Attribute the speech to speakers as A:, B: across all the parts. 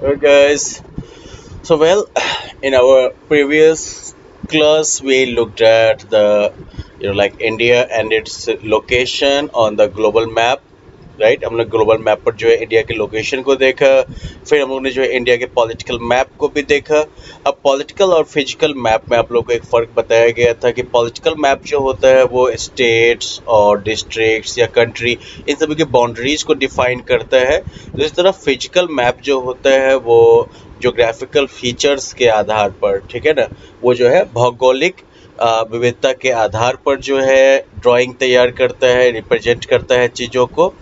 A: Alright, guys. In our previous class, we looked at like India and its location on the global map, right हम लोग global map पर जो है India के location को देखा। फिर हम लोग ने जो है इंडिया के पॉलिटिकल मैप को भी देखा। अब पॉलिटिकल और फिजिकल मैप में आप लोग को एक फ़र्क बताया गया था कि पॉलिटिकल मैप जो होता है वो स्टेट्स और डिस्ट्रिक्ट्स या कंट्री इन सभी की बाउंड्रीज को डिफाइन करता है। तो इस तरह फिजिकल मैप जो होता है वो जोग्राफिकल फीचर्स के आधार पर, ठीक है ना, वो जो है भौगोलिक विविधता के आधार पर जो है ड्राइंग तैयार करता है, रिप्रेजेंट करता है चीज़ों को।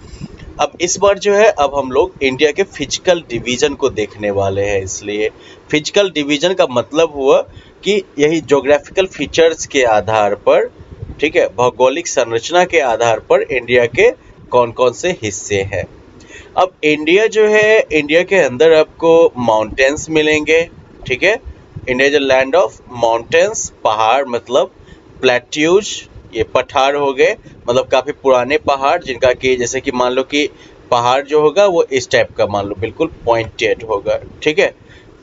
A: अब इस बार जो है अब हम लोग इंडिया के फिजिकल डिवीजन को देखने वाले हैं। इसलिए फिजिकल डिवीजन का मतलब हुआ कि यही ज्योग्राफिकल फीचर्स के आधार पर, ठीक है, भौगोलिक संरचना के आधार पर इंडिया के कौन कौन से हिस्से हैं। अब इंडिया जो है, इंडिया के अंदर आपको माउंटेन्स मिलेंगे, ठीक है। India is a land of mountains, पहाड़ मतलब प्लेट्यूज, ये पठार हो गए, मतलब काफ़ी पुराने पहाड़ जिनका कि जैसे कि मान लो कि पहाड़ जो होगा वो इस टाइप का, मान लो बिल्कुल पॉइंटेड होगा, ठीक है।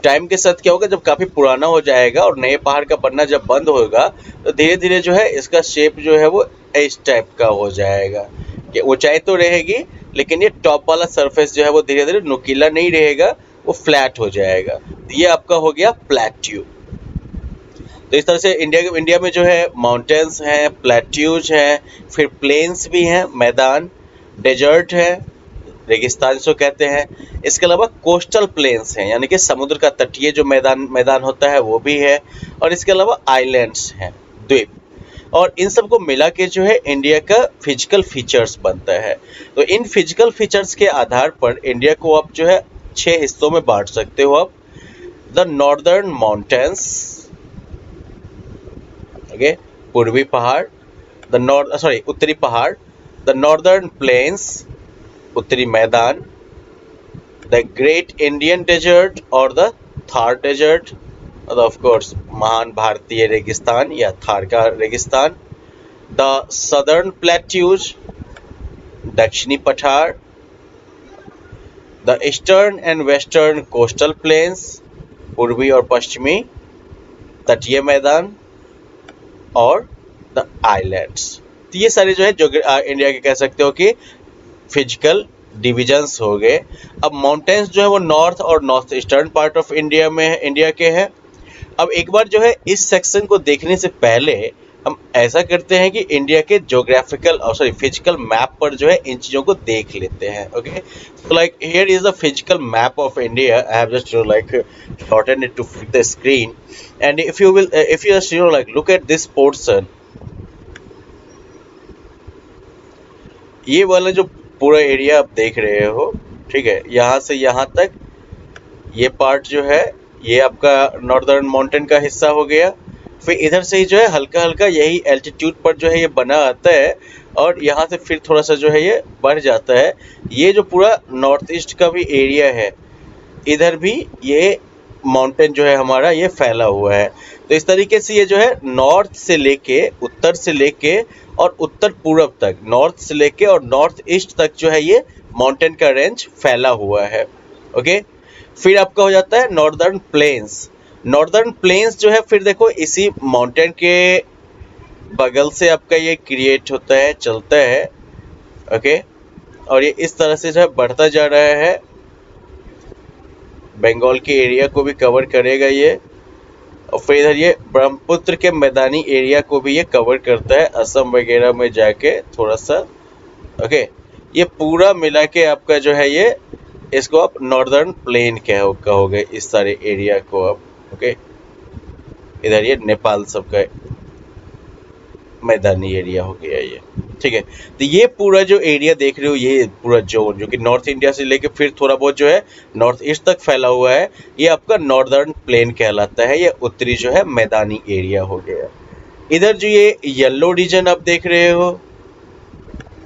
A: टाइम के साथ क्या होगा, जब काफ़ी पुराना हो जाएगा और नए पहाड़ का बनना जब बंद होगा तो धीरे धीरे जो है इसका शेप जो है वो इस टाइप का हो जाएगा कि ऊंचाई तो रहेगी लेकिन ये टॉप वाला सरफेस जो है वो धीरे धीरे नुकीला नहीं रहेगा, वो फ्लैट हो जाएगा। ये आपका हो गया प्लेट्यू। तो इस तरह से इंडिया में जो है माउंटेन्स हैं, प्लेट्यूज हैं, फिर प्लेन्स भी हैं, मैदान, डेजर्ट है, रेगिस्तान जिसको कहते हैं। इसके अलावा कोस्टल प्लेन्स हैं, यानी कि समुद्र का तटीय जो मैदान मैदान होता है वो भी है। और इसके अलावा आइलैंड्स हैं, द्वीप। और इन सबको मिला के जो है इंडिया का फिजिकल फीचर्स बनता है। तो इन फिजिकल फीचर्स के आधार पर इंडिया को आप जो है 6 हिस्सों में बांट सकते हो आप। द नॉर्दर्न माउंटेन्स, ओके, पूर्वी पहाड़, उत्तरी पहाड़, द नॉर्दर्न प्लेन्स, उत्तरी मैदान, द ग्रेट इंडियन डेजर्ट और द थार डेजर्ट, और ऑफ कोर्स महान भारतीय रेगिस्तान या थार का रेगिस्तान, द सदर्न प्लेट्यूज, दक्षिणी पठार, the eastern and western coastal planes, पूर्वी और पश्चिमी तटीय मैदान, और द आइलैंड्स। तो ये सारे जो है जो इंडिया के कह सकते हो कि फिजिकल डिविजन्स हो गए। अब माउंटेन्स जो है वो नॉर्थ और north eastern part of India में है, इंडिया के हैं। अब एक बार जो है इस सेक्शन को देखने से पहले हम ऐसा करते हैं कि इंडिया के फिजिकल मैप पर जो है इन चीज़ों को देख लेते हैं। Okay, so like here is the physical map of India. I have just shortened it to fit the screen, and if you just look at this portion, ये वाला जो पूरा एरिया आप देख रहे हो, ठीक है, यहाँ से यहाँ तक ये पार्ट जो है ये आपका नॉर्दर्न माउंटेन का हिस्सा हो गया। फिर इधर से ही जो है हल्का हल्का यही एल्टीट्यूड पर जो है ये बना आता है, और यहाँ से फिर थोड़ा सा जो है ये बढ़ जाता है। ये जो पूरा नॉर्थ ईस्ट का भी एरिया है, इधर भी ये माउंटेन जो है हमारा ये फैला हुआ है। तो इस तरीके से ये जो है नॉर्थ से लेके, उत्तर से लेके और उत्तर पूर्व तक, नॉर्थ से लेके और नॉर्थ ईस्ट तक जो है ये माउंटेन का रेंज फैला हुआ है। ओके, फिर आपका हो जाता है नॉर्दर्न प्लेन्स। नॉर्दर्न प्लेन्स जो है फिर देखो इसी माउंटेन के बगल से आपका ये क्रिएट होता है, चलता है। ओके, और ये इस तरह से जो है बढ़ता जा रहा है, बंगाल के एरिया को भी कवर करेगा ये, और फिर इधर ये ब्रह्मपुत्र के मैदानी एरिया को भी ये कवर करता है, असम वगैरह में जाके थोड़ा सा। ओके, ये पूरा मिला के आपका जो है ये, इसको आप नॉर्दर्न प्लेन कहोगे इस सारे एरिया को आप। ओके, इधर ये नेपाल सबका मैदानी एरिया हो गया ये, ठीक है। तो ये पूरा जो एरिया देख रहे हो, ये पूरा जोन जो कि नॉर्थ इंडिया से लेके फिर थोड़ा बहुत जो है नॉर्थ ईस्ट तक फैला हुआ है, ये आपका नॉर्दर्न प्लेन कहलाता है। ये उत्तरी जो है मैदानी एरिया हो गया। इधर जो ये येलो रीजन आप देख रहे हो,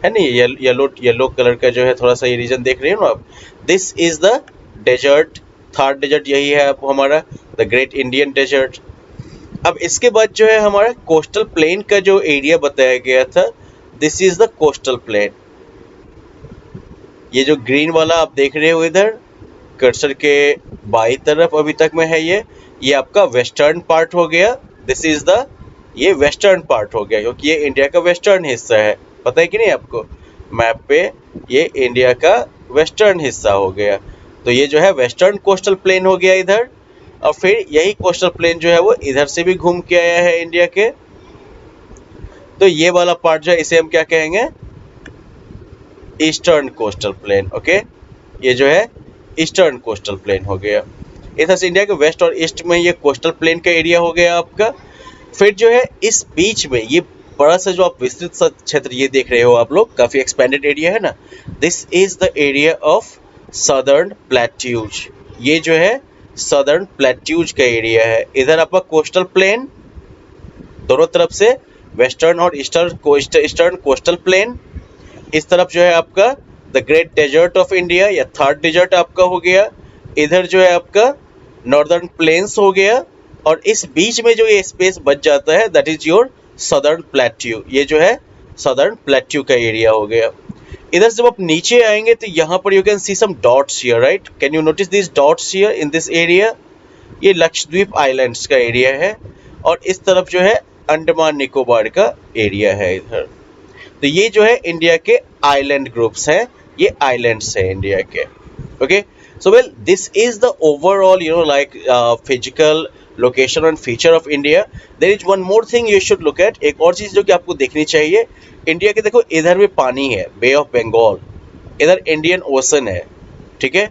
A: है ना, येलो कलर का जो है थोड़ा सा ये रीजन देख रहे हो ना आप, this is the desert, third desert यही है आप हमारा, द ग्रेट इंडियन डेजर्ट। अब इसके बाद जो है हमारा कोस्टल प्लेन का जो एरिया बताया गया था, this is the coastal plain. ये जो ग्रीन वाला आप देख रहे हो इधर, कर्सर के बाई तरफ अभी तक में है ये आपका वेस्टर्न पार्ट हो गया। दिस इज द ये वेस्टर्न पार्ट हो गया क्योंकि ये इंडिया का वेस्टर्न हिस्सा है। पता है कि नहीं आपको, मैप पे ये इंडिया का वेस्टर्न हिस्सा हो गया। तो ये जो है वेस्टर्न कोस्टल प्लेन हो गया इधर, और फिर यही कोस्टल प्लेन जो है वो इधर से भी घूम के आया है इंडिया के। तो ये वाला पार्ट जो है इसे हम क्या कहेंगे, ईस्टर्न कोस्टल प्लेन। ओके, ये जो है ईस्टर्न कोस्टल प्लेन हो गया। इधर से इंडिया के वेस्ट और ईस्ट में ये कोस्टल प्लेन का एरिया हो गया आपका। फिर जो है इस बीच में ये बड़ा सा जो आप विस्तृत सा क्षेत्र ये देख रहे हो आप लोग, काफी एक्सपेंडेड एरिया है ना, this is the area of southern plateaus. ये जो है सदर्न प्लेट्यूज का एरिया है। इधर आपका कोस्टल प्लेन दोनों तरफ से, वेस्टर्न और ईस्टर्न कोस्टल प्लेन। इस तरफ जो है आपका the great desert of India या थर्ड डेजर्ट आपका हो गया। इधर जो है आपका नॉर्दर्न प्लेन्स हो गया, और इस बीच में जो ये स्पेस बच जाता है that is your southern plateau. ये जो है सदर्न प्लेट्यू का एरिया हो गया। इधर जब आप नीचे आएंगे तो यहाँ पर you can see some dots here, right? Can you notice this dots here in this area? ये लक्षद्वीप आइलैंड्स का एरिया है, और इस तरफ जो है अंडमान निकोबार का एरिया है इधर। तो ये जो है इंडिया के आइलैंड ग्रुप्स हैं, ये आइलैंड्स हैं इंडिया के। Okay, so well this is the overall physical location and feature of India. There is one more thing you should look at. एक और चीज जो कि आपको देखनी चाहिए, इंडिया के देखो इधर में पानी है, बे ऑफ बंगाल, इधर इंडियन ओशन है, ठीक है,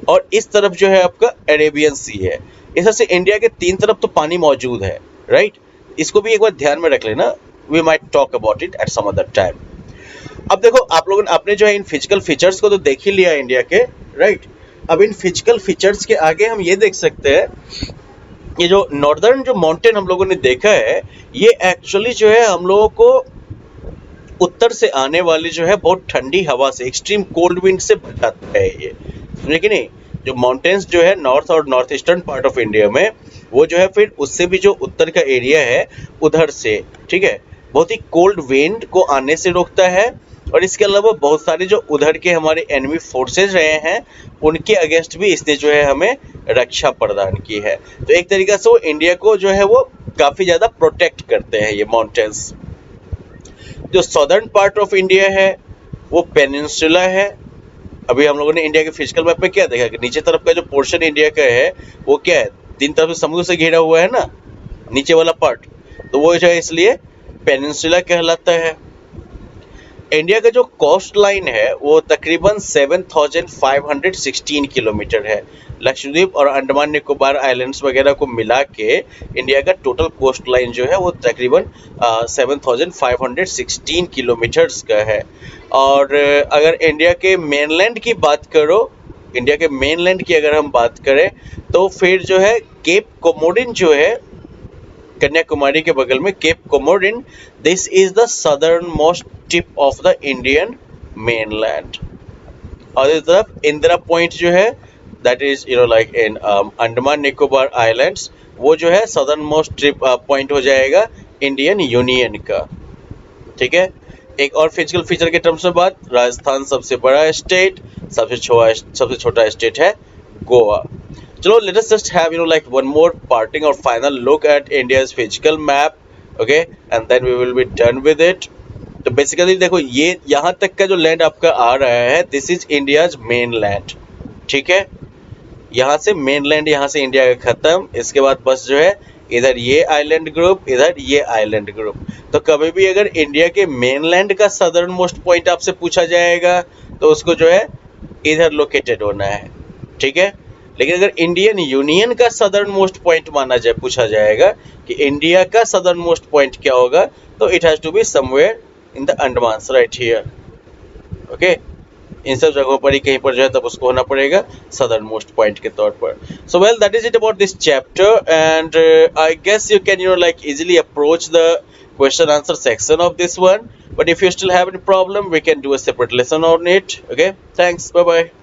A: और इस तरफ जो है आपका अरेबियन सी है। इस तरह से इंडिया के तीन तरफ तो पानी मौजूद है, राइट? इसको भी एक बार ध्यान में रख लेना। We might talk about it at some other time. अब देखो आप लोगों ने आपने जो है इन फिजिकल फीचर्स को तो देख ही लिया इंडिया के, राइट? अब इन फिजिकल फीचर्स के आगे हम ये देख सकते हैं, ये जो नॉर्दर्न जो माउंटेन हम लोगों ने देखा है, ये एक्चुअली जो है हम लोगों को उत्तर से आने वाली जो है बहुत ठंडी हवा से, एक्सट्रीम कोल्ड विंड से बचाता है ये, समझे कि नहीं? जो माउंटेन्स जो है नॉर्थ और north eastern part of India में, वो जो है फिर उससे भी जो उत्तर का एरिया है उधर से, ठीक है, बहुत ही कोल्ड विंड को आने से रोकता है। और इसके अलावा बहुत सारे जो उधर के हमारे एनिमी फोर्सेस रहे हैं उनके अगेंस्ट भी इसने जो है हमें रक्षा प्रदान की है। तो एक तरीका से वो इंडिया को जो है वो काफी ज्यादा प्रोटेक्ट करते हैं ये माउंटेन्स। जो सदर्न पार्ट ऑफ इंडिया है वो पेनिनसुला है। अभी हम लोगों ने इंडिया के फिजिकल मैप में क्या देखा कि नीचे तरफ का जो पोर्शन इंडिया का है वो क्या है, तीन तरफ से समुद्र से घिरा हुआ है ना, नीचे वाला पार्ट, तो वो जो है इसलिए पेनिनसुला कहलाता है। इंडिया का जो कोस्ट लाइन है वो तकरीबन 7516 किलोमीटर है। लक्षद्वीप और अंडमान निकोबार आइलैंड्स वगैरह को मिला के इंडिया का टोटल कोस्ट लाइन जो है वो तकरीबन 7516 किलोमीटर्स का है। और अगर इंडिया के मेनलैंड की बात करो, इंडिया के मेनलैंड की अगर हम बात करें तो फिर जो है केप कोमोडिन जो है कन्याकुमारी के बगल में, Cape Comorin, this is the southern most tip of the Indian mainland. और इस तरफ इंदिरा पॉइंट जो है that is like in Andaman Nicobar islands, वो जो है सदर्न मोस्ट ट्रिप पॉइंट हो जाएगा इंडियन यूनियन का, ठीक है। एक और फिजिकल फीचर के टर्म्स में बात, राजस्थान सबसे बड़ा स्टेट, सबसे छोटा स्टेट है गोवा। चलो let us just have one more parting or final look at India's physical map, okay, and then we will be done with it. तो बेसिकली देखो ये यहाँ तक का जो लैंड आपका आ रहा है this is India's main land, ठीक है। यहाँ से मेन लैंड, यहाँ से इंडिया का खत्म, इसके बाद बस जो है इधर ये आइलैंड ग्रुप, इधर ये आइलैंड ग्रुप। तो कभी भी अगर इंडिया के मेन लैंड का सदर्न मोस्ट पॉइंट आपसे पूछा जाएगा तो उसको जो है इधर लोकेटेड होना है, ठीक है। लेकिन अगर इंडियन यूनियन का सदर्न मोस्ट पॉइंट पूछा जाएगा कि इंडिया का सदर्न मोस्ट पॉइंट क्या होगा, तो it has to be somewhere in the Andaman right here, okay. इन सब जगहों पर ही कहीं पर जो है तब उसको होना पड़ेगा सदर्न मोस्ट पॉइंट के तौर पर। So well that is it about this chapter, and I guess you can easily approach the question answer section of this one, but if you still have any problem we can do a separate lesson on it, okay. Thanks, bye bye.